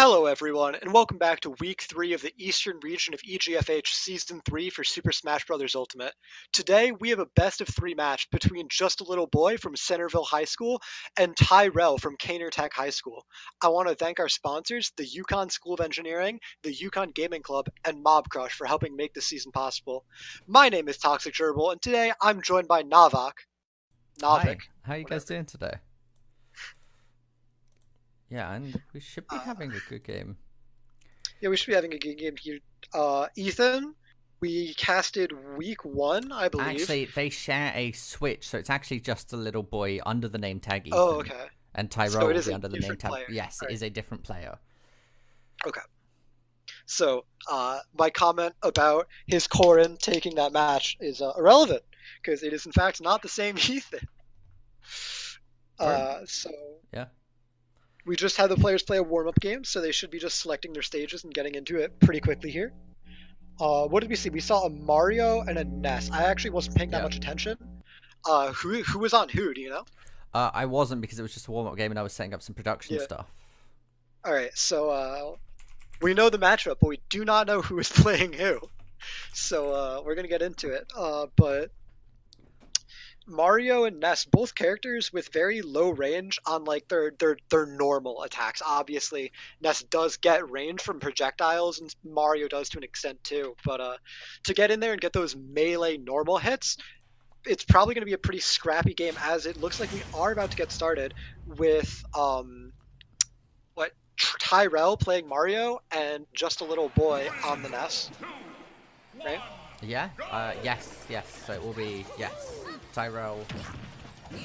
Hello everyone, and welcome back to Week 3 of the Eastern region of EGFH Season 3 for Super Smash Bros. Ultimate. Today, we have a best-of-3 match between Just a Little Boy from Centerville High School and Tyrell from Caner Tech High School. I want to thank our sponsors, the Yukon School of Engineering, the Yukon Gaming Club, and Mob Crush for helping make this season possible. My name is Toxic Gerbil, and today I'm joined by Navik. Hi, how are you guys Whatever. doing today? Yeah, and we should be Uh, having a good game. yeah, we should be having a good game here. Ethan, we casted Week 1, I believe. Actually, they share a switch, so it's actually just a little boy under the name tag Oh, Ethan, okay. and So Tyrell it will is be a under the name different tag. player. Yes, All it right. is a different player. Okay. So my comment about his Corrin taking that match is irrelevant because it is in fact not the same Ethan. True. So Yeah. we just had the players play a warm-up game, so they should be just selecting their stages and getting into it pretty quickly here. What did we see? We saw a Mario and a Ness. I actually wasn't paying that Yeah. much attention. Who was on who? Do you know? I wasn't because it was just a warm-up game and I was setting up some production Yeah. stuff. All right. So we know the matchup, but we do not know who is playing who. So we're gonna get into it. But Mario and Ness, both characters with very low range on like their normal attacks. Obviously, Ness does get range from projectiles, and Mario does to an extent too. But to get in there and get those melee normal hits, it's probably going to be a pretty scrappy game. As it looks like we are about to get started with what Tyrell playing Mario and Just a Little Boy on the Ness, right? Yeah. Yes. So it will be yes. Tyrell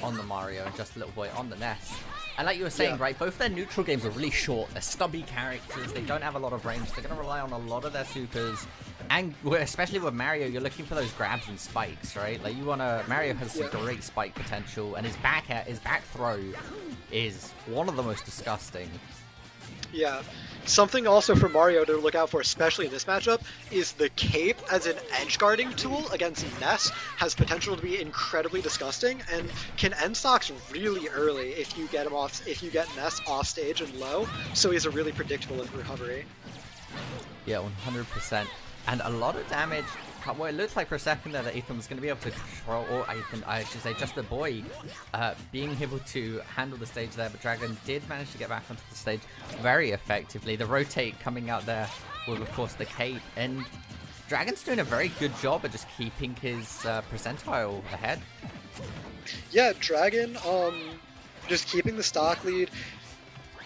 on the Mario and just a little boy on the Ness. And like you were saying, Yeah. right, both their neutral games are really short. They're stubby characters. They don't have a lot of range. They're going to rely on a lot of their supers. And especially with Mario, you're looking for those grabs and spikes, right? Like you want to... Mario has Yeah. great spike potential. And his back throw is one of the most disgusting. Yeah. Something also for Mario to look out for, especially in this matchup, is the cape as an edge guarding tool against Ness has potential to be incredibly disgusting and can end stocks really early if you get him off if you get Ness off stage and low, so he's a really predictable in recovery. Yeah, 100%. And a lot of damage. Well, it looked like for a second there that Ethan was going to be able to control, or I should say just the boy, being able to handle the stage there, but Dragon did manage to get back onto the stage very effectively. The rotate coming out there with, of course, the cape, and Dragon's doing a very good job at just keeping his percentile ahead. Yeah, Dragon, just keeping the stock lead.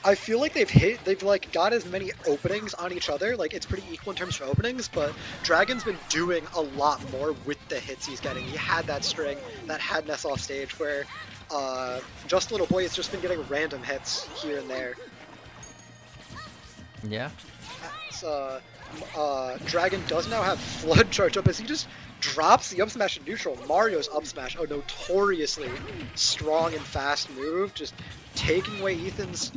I feel like they've like got as many openings on each other. Like it's pretty equal in terms of openings, but Dragon's been doing a lot more with the hits he's getting. He had that string that had Ness off stage where Just a Little Boy has just been getting random hits here and there. Yeah. It's, Dragon does now have Flood charge up as he just drops the up smash in neutral. Mario's up smash, a notoriously strong and fast move, just taking away Ethan's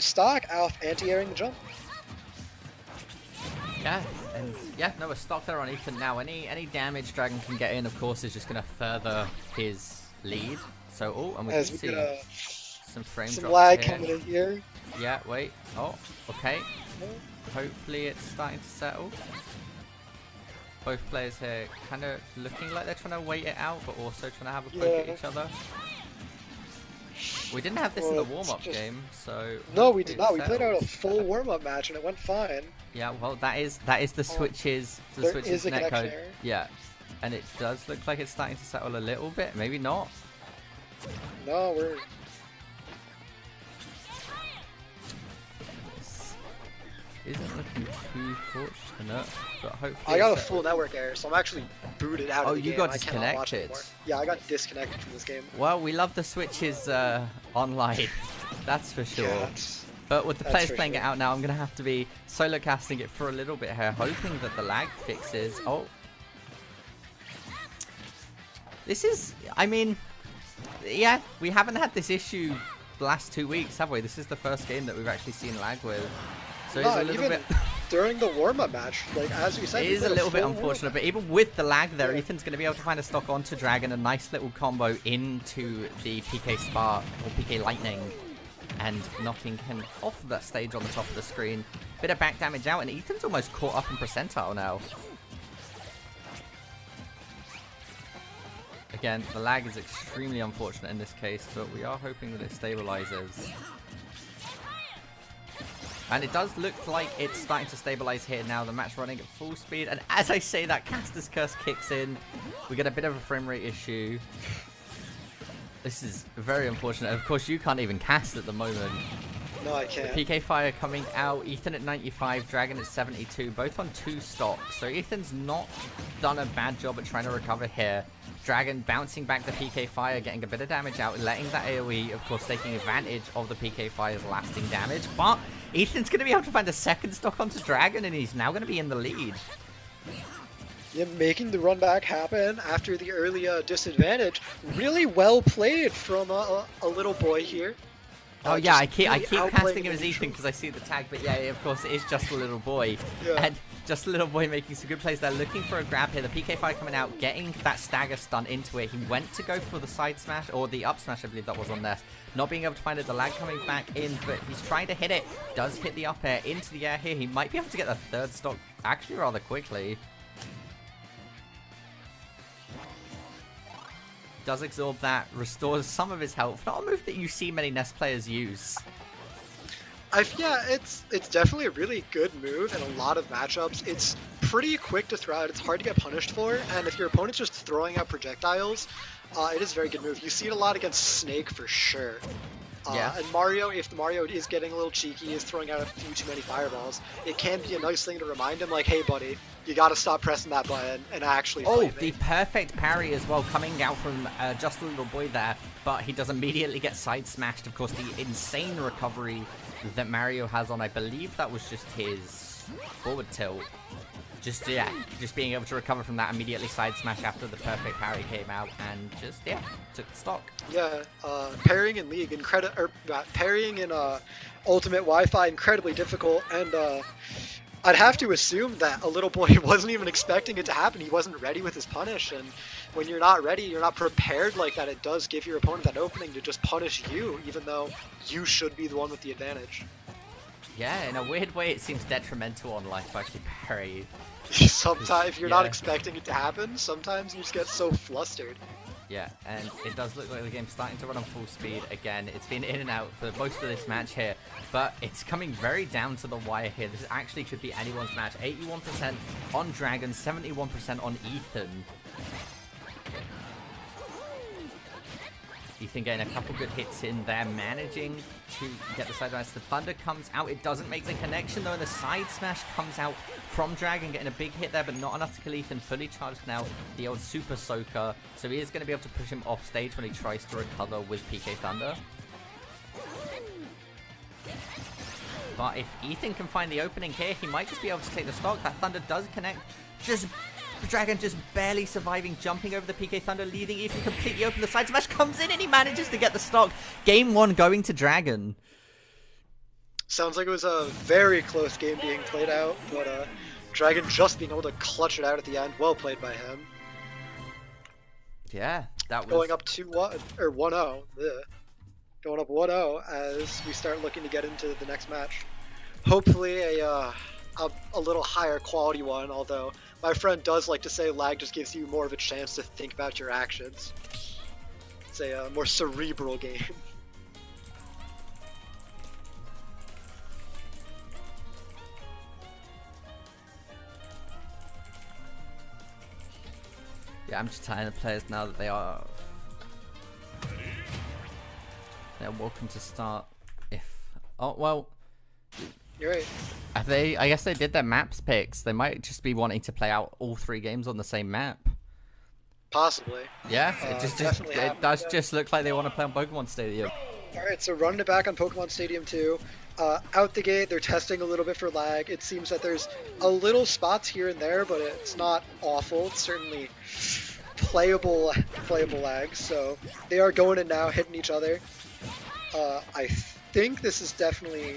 stock off anti-airing the jump. Yeah, and yeah, no, we're stock there on Ethan now. Any damage Dragon can get in, of course, is just going to further his lead. So, oh, and we can As we see get some frame some drops lag here. coming in here. Yeah, wait. Oh, okay. Hopefully it's starting to settle. Both players here kind of looking like they're trying to wait it out, but also trying to have a poke at each other. We didn't have this in the warm-up game, so... No, we did hopefully not. We it played out a settles. full warm-up match and it went fine. Yeah, well, that is the switches. The There switches is a connection netcode. error. Yeah, and it does look like it's starting to settle a little bit. Maybe not. No, we're... This isn't looking too fortunate, but hopefully. I got a it's full network error, so I'm actually booted out Oh, of the you game. got I cannot watch disconnected. anymore. Yeah, I got disconnected from this game. Well, we love the switches online, that's for sure. Yeah, But with the that's players for playing sure. it out now, I'm going to have to be solo casting it for a little bit here, hoping that the lag fixes. Oh. This is, I mean, yeah, we haven't had this issue the last 2 weeks, have we? This is the first game that we've actually seen lag with. So it's No, a little even bit... during the warm-up match, like as we said, It we is a played little bit full unfortunate, but even with the lag there, Yeah. Ethan's going to be able to find a stock onto Dragon, a nice little combo into the PK Spark, or PK Lightning. and knocking him off that stage on the top of the screen. Bit of back damage out, and Ethan's almost caught up in percentile now. Again, the lag is extremely unfortunate in this case, but we are hoping that it stabilizes. And it does look like it's starting to stabilize here now. The match running at full speed. And as I say that, Caster's Curse kicks in. We get a bit of a frame rate issue. This is very unfortunate. Of course, you can't even cast at the moment. No, I can't. The PK Fire coming out. Ethan at 95, Dragon at 72. Both on 2 stocks. So Ethan's not done a bad job at trying to recover here. Dragon bouncing back the PK Fire, getting a bit of damage out, letting that AoE, of course, taking advantage of the PK Fire's lasting damage. But Ethan's going to be able to find a second stock onto Dragon, and he's now going to be in the lead. Yeah, making the run back happen after the early disadvantage. Really well played from a little boy here. Oh yeah, I keep really casting him as Ethan because I see the tag, but yeah, of course it is just a little boy. Yeah. And just a little boy making some good plays there, looking for a grab here. The PK Fire coming out, getting that stagger stun into it. He went to go for the side smash, or the up smash, I believe that was on Ness. Not being able to find it, the lag coming back in, but he's trying to hit it. Does hit the up air into the air here. He might be able to get the third stock actually rather quickly. Does absorb that, restores some of his health. Not a move that you see many Ness players use. Yeah, it's definitely a really good move in a lot of matchups. It's pretty quick to throw out. It's hard to get punished for, and if your opponent's just throwing out projectiles, it is a very good move. You see it a lot against Snake for sure. Yeah. And Mario, if the Mario is getting a little cheeky, is throwing out a few too many fireballs, it can be a nice thing to remind him, like, hey buddy, you gotta stop pressing that button and actually fight the me. perfect parry as well, coming out from just a little boy there, but he does immediately get side smashed. Of course, the insane recovery that Mario has on, I believe that was just his forward tilt. Just being able to recover from that, immediately side smash after the perfect parry came out, and just took the stock. Yeah, parrying in League parrying in Ultimate Wi-Fi incredibly difficult, and I'd have to assume that a little boy wasn't even expecting it to happen. He wasn't ready with his punish, and when you're not ready, you're not prepared like that, it does give your opponent that opening to just punish you, even though you should be the one with the advantage. Yeah, in a weird way, it seems detrimental on life to actually parry. Sometimes, if you're not expecting it to happen, sometimes you just get so flustered. Yeah, and it does look like the game's starting to run on full speed again. It's been in and out for most of this match here, but it's coming very down to the wire here. This actually could be anyone's match. 81% on Dragon, 71% on Ethan. Ethan getting a couple good hits in there, managing to get the side smash. The thunder comes out. It doesn't make the connection though, and the side smash comes out from Dragon, getting a big hit there, but not enough to kill Ethan. Fully charged now, the old super soaker. So he is going to be able to push him off stage when he tries to recover with PK Thunder. But if Ethan can find the opening here, he might just be able to take the stock. That thunder does connect. Dragon just barely surviving, jumping over the PK Thunder, leaving Ethan completely open. The side smash comes in and he manages to get the stock. Game 1 going to Dragon. Sounds like it was a very close game being played out, but Dragon just being able to clutch it out at the end. Well played by him. Yeah, that was... Going up 2-1, or 1-0. Going up 1-0 as we start looking to get into the next match. Hopefully a little higher quality one, although my friend does like to say lag just gives you more of a chance to think about your actions. It's a more cerebral game. Yeah, I'm just telling the players now that they're welcome to start if... Oh, well... You're right. I guess they did their maps picks. They might just be wanting to play out all 3 games on the same map. Possibly. Yeah, it does just look like they want to play on Pokemon Stadium. Alright, so running it back on Pokemon Stadium 2. Out the gate, they're testing a little bit for lag. It seems that there's a little spots here and there, but it's not awful. It's certainly playable lag. So they are going in now, hitting each other. I think this is definitely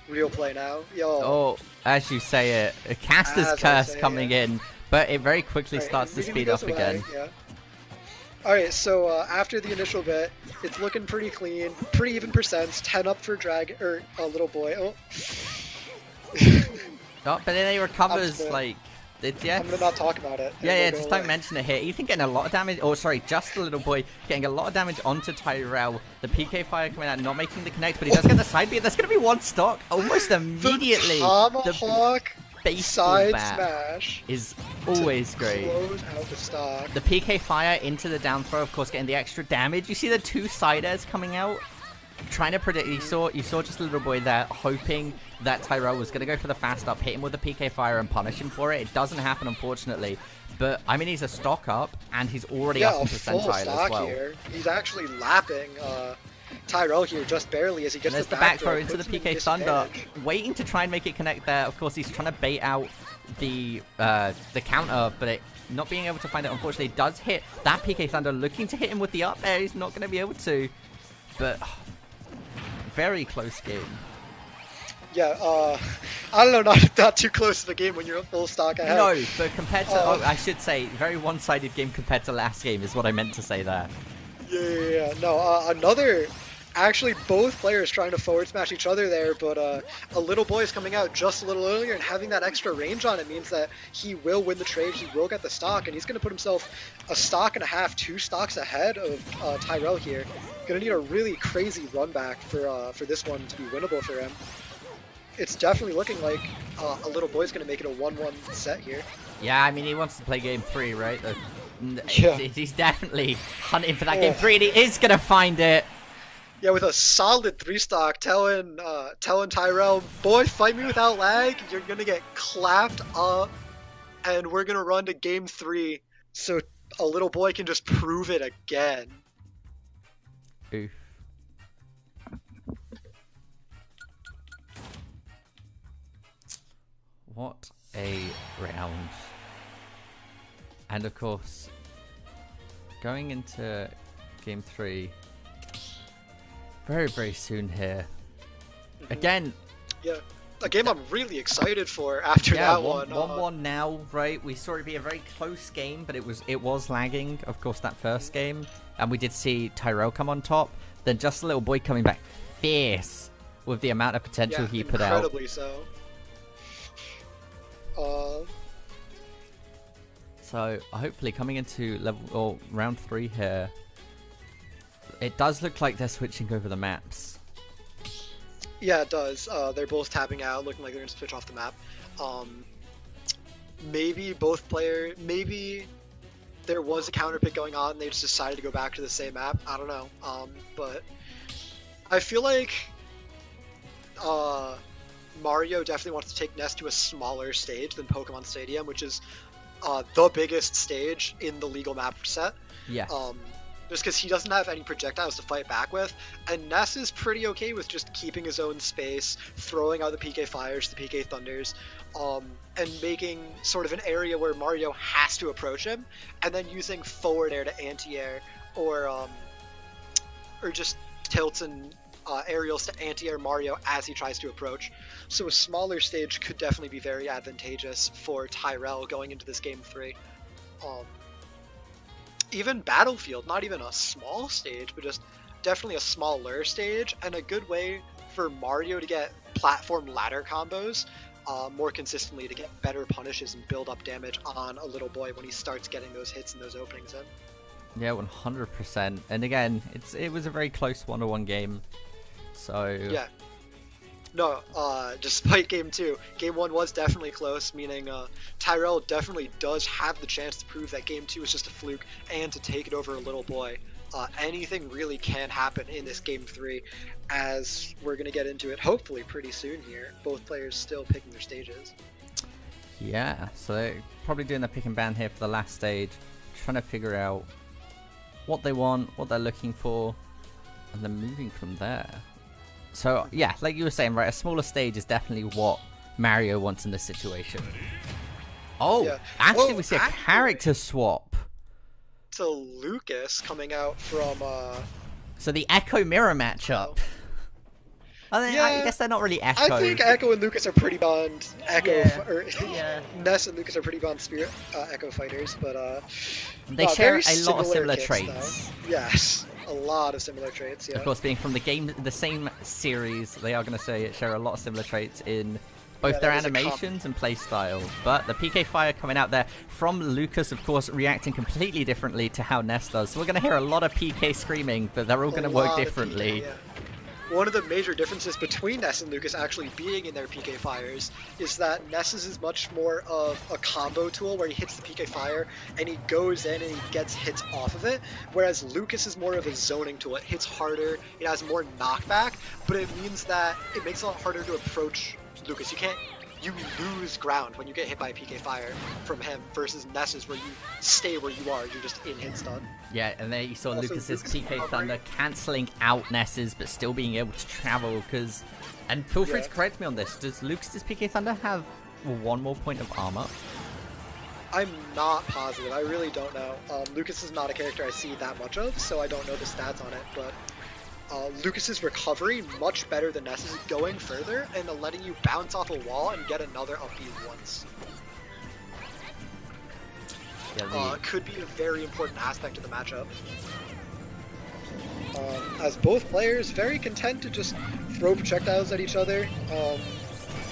real play now. Yo. Oh, as you say it, a Caster's Curse coming in, but it very quickly starts to speed up again. Yeah. All right, so after the initial bit, it's looking pretty clean, pretty even percents. 10 up for Dragon or Little Boy. Oh, Oh, but then he I'm just recovers gonna, like, yeah. I'm gonna not talk about it. And Yeah, it'll yeah, go just don't away. mention it here. Ethan getting a lot of damage, or sorry, just a little boy getting a lot of damage onto Tyrell. The PK fire coming out, not making the connect, but he does get the side beat. There's going to be one stock almost immediately. The The Tomahawk baseball side bat smash is always to great. close out the stock. The PK fire into the down throw, of course, getting the extra damage. You see the two side airs coming out, trying to predict. You saw just a little boy there, hoping that Tyrell was going to go for the fast up, hit him with the PK fire, and punish him for it. It doesn't happen, unfortunately. But I mean, he's a stock up, and he's already up in A full percentile stock as well. here. He's actually lapping Tyrell here just barely as he gets And there's the the back throw puts into the him in PK Thunder, disadvantage. waiting to try and make it connect there. Of course, he's trying to bait out the counter, but it not being able to find it, unfortunately, does hit that PK Thunder, looking to hit him with the up air. He's not going to be able to, but very close game. Yeah, I don't know, not too close to the game when you're at full stock ahead. No, but compared to, I should say, very one-sided game compared to last game is what I meant to say there. Yeah. No, actually both players trying to forward smash each other there, but a little boy is coming out just a little earlier, and having that extra range on it means that he will win the trade, he will get the stock, and he's going to put himself a stock and a half, 2 stocks ahead of Tyrell here. Going to need a really crazy run back for this one to be winnable for him. It's definitely looking like a little boy's going to make it a 1-1 set here. Yeah, I mean, he wants to play game 3, right? Yeah. He's definitely hunting for that game 3, and he is going to find it. Yeah, with a solid 3 stock, telling Tyrell, boy, fight me without lag, you're going to get clapped up, and we're going to run to game 3, so a little boy can just prove it again. Oof. What a round. And of course, going into game 3 very, very soon here. Again, Yeah, a game I'm really excited for after that one. 1-1 now, right? We saw it be a very close game, but it was lagging, of course, that first game. And we did see Tyrell come on top. Then just a little boy coming back fierce with the amount of potential he put out. Incredibly so. So hopefully coming into round 3 here, it does look like they're switching over the maps. Yeah, it does. They're both tapping out, looking like they're going to switch off the map. Maybe there was a counter pick going on, and they just decided to go back to the same map. I don't know. But I feel like Mario definitely wants to take Ness to a smaller stage than Pokemon Stadium, which is the biggest stage in the legal map set. Yeah. Just because he doesn't have any projectiles to fight back with, and Ness is pretty okay with just keeping his own space, throwing out the PK Fires, the PK Thunders, and making sort of an area where Mario has to approach him, and then using forward air to anti-air, or just tilts and aerials to anti-air Mario as he tries to approach. So a smaller stage could definitely be very advantageous for Tyrell going into this game 3. Even Battlefield, not even a small stage, but just definitely a smaller stage, and a good way for Mario to get platform ladder combos more consistently, to get better punishes and build up damage on a little boy when he starts getting those hits and those openings in. Yeah, 100%. And again, it was a very close 1-1 game. So yeah. No, despite game 2, game 1 was definitely close, meaning Tyrell definitely does have the chance to prove that game 2 is just a fluke and to take it over a little boy. Anything really can happen in this game 3, as we're going to get into it hopefully pretty soon here. Both players still picking their stages. Yeah, so they're probably doing the pick and ban here for the last stage, trying to figure out what they want, what they're looking for, and then moving from there. So, yeah, like you were saying, right, a smaller stage is definitely what Mario wants in this situation. Oh, Yeah. actually, Oh, we see a actually- character swap. To Lucas coming out from So the Echo Mirror matchup. I Yeah, guess they're not really I Echo. think Echo and Lucas are pretty bond Yeah, or yeah. Ness and Lucas are pretty bond Spirit Echo fighters, but They no, share very a lot of similar similar kits though. traits. Yes, a lot of similar traits. Of Yeah, course, being from the same series, they are going to say share a lot of similar traits in yeah, both their that is a comp. animations and playstyle. But the PK Fire coming out there from Lucas, of course, reacting completely differently to how Ness does. So we're going to hear a lot of PK screaming, but they're all A going to work lot of PK. differently. Yeah. One of the major differences between Ness and Lucas actually being in their PK fires is that Ness's is much more of a combo tool where he hits the PK fire and he goes in and he gets hits off of it, whereas Lucas is more of a zoning tool. It hits harder, it has more knockback, but it means that it makes it a lot harder to approach Lucas. You lose ground when you get hit by a PK fire from him versus Ness's where you stay where you are, you're just in hit stun. Yeah, and there you saw Also, Lucas's Lucas PK recovery. Thunder cancelling out Ness's, but still being able to travel. Because, and feel free Yeah. to correct me on this. Does Lucas's PK Thunder have one more point of armor? I'm not positive. I really don't know. Lucas is not a character I see that much of, so I don't know the stats on it. But Lucas's recovery much better than Ness's, going further and letting you bounce off a wall and get another up B once. Yeah, Could be a very important aspect of the matchup. As both players very content to just throw projectiles at each other,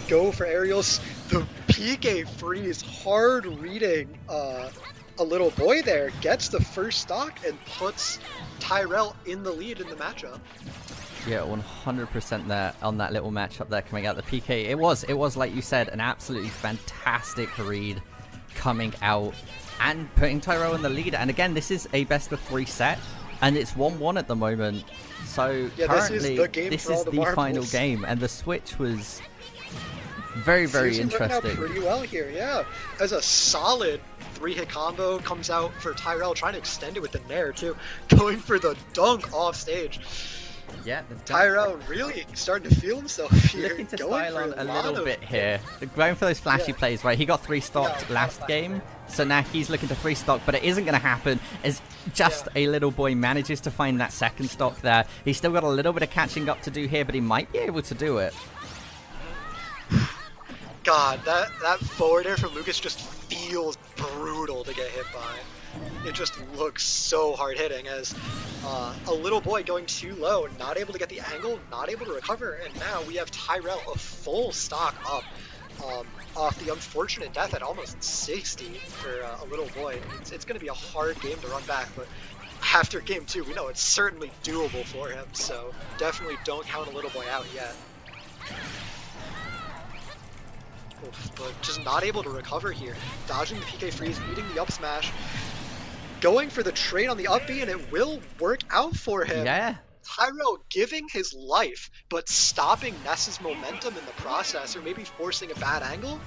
go for aerials. The PK freeze hard reading a little boy there gets the first stock and puts Tyrell in the lead in the matchup. yeah, 100% there on that little matchup there coming out the PK. It was like you said, an absolutely fantastic read coming out and putting Tyrell in the lead. And again, this is a best of 3 set, and it's 1-1 at the moment. So Yeah, currently, this is the the final marbles. game, and the switch was very, very Seriously working out interesting. pretty well here, yeah. As a solid 3-hit combo comes out for Tyrell, trying to extend it with the Nair too, going for the dunk off stage. Yeah, the Tyrell really starting to feel himself here. looking to going style for on a lot little of- bit here. Going for those flashy Yeah. plays, right? He got 3 stocked Yeah, last game, so now he's looking to 3 stock, but it isn't going to happen as just a little boy manages to find that second stock there. He's still got a little bit of catching up to do here, but he might be able to do it. God, that forward air from Lucas just feels brutal to get hit by. It just looks so hard hitting as a little boy going too low, not able to get the angle, not able to recover, and now we have Tyrell a full stock up off the unfortunate death at almost 60 for a little boy. It's going to be a hard game to run back, but after game 2, we know it's certainly doable for him, so definitely don't count a little boy out yet. But just not able to recover here. Dodging the PK freeze, beating the up smash, going for the trade on the up B, and it will work out for him. Yeah. Tyrell giving his life, but stopping Ness's momentum in the process, or maybe forcing a bad angle,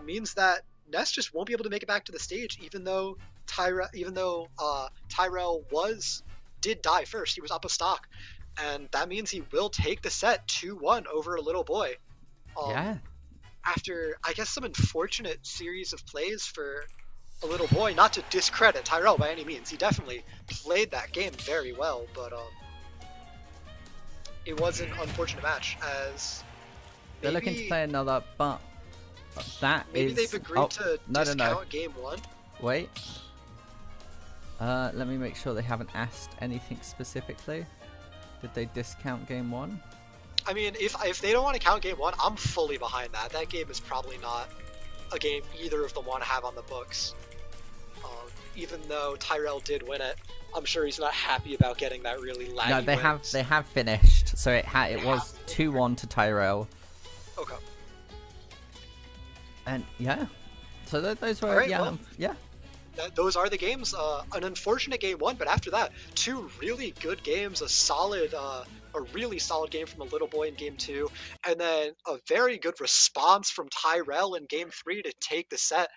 means that Ness just won't be able to make it back to the stage, even though Tyrell did die first. He was up a stock, and that means he will take the set 2-1 over a little boy. Yeah. After, I guess, some unfortunate series of plays for a little boy, not to discredit Tyrell by any means. He definitely played that game very well, but it was an unfortunate match as They're looking to play another, but that maybe is... they've agreed to no, discount game 1. Wait. Let me make sure they haven't asked anything specifically. Did they discount game 1? I mean, if they don't want to count game 1, I'm fully behind that. That game is probably not a game either of them want to have on the books. Even though Tyrell did win it, I'm sure he's not happy about getting that really laggy No, they wins. have finished. So it was 2-1 to Tyrell. Okay. And yeah. So those were Alright, well, yeah. Those are the games. An unfortunate game 1, but after that, 2 really good games. A really solid game from a little boy in game 2, and then a very good response from Tyrell in game 3 to take the set.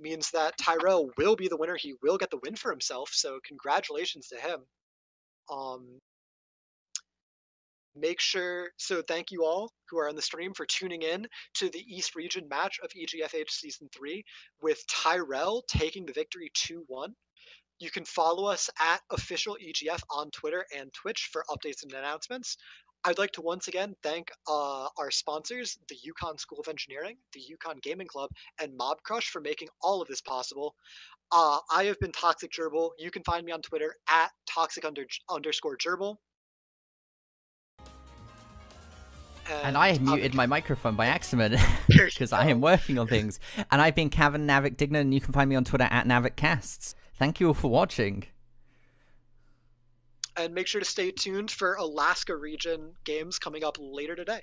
Means that Tyrell will be the winner. He will get the win for himself. So congratulations to him. Um, thank you all who are on the stream for tuning in to the East Region match of EGFH Season 3 with Tyrell taking the victory 2-1. You can follow us at official EGF on Twitter and Twitch for updates and announcements. I'd like to once again thank our sponsors, the Yukon School of Engineering, the Yukon Gaming Club, and Mob Crush for making all of this possible. I have been Toxic Gerbil. You can find me on Twitter at toxic underscore gerbil. And I And I've been muted my microphone by accident there you because I am go. working on things. And I've been Cavan Navik Dignan, and you can find me on Twitter at NavikCasts. Thank you all for watching. And make sure to stay tuned for Alaska region games coming up later today.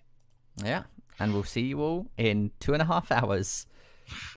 Yeah, and we'll see you all in 2.5 hours.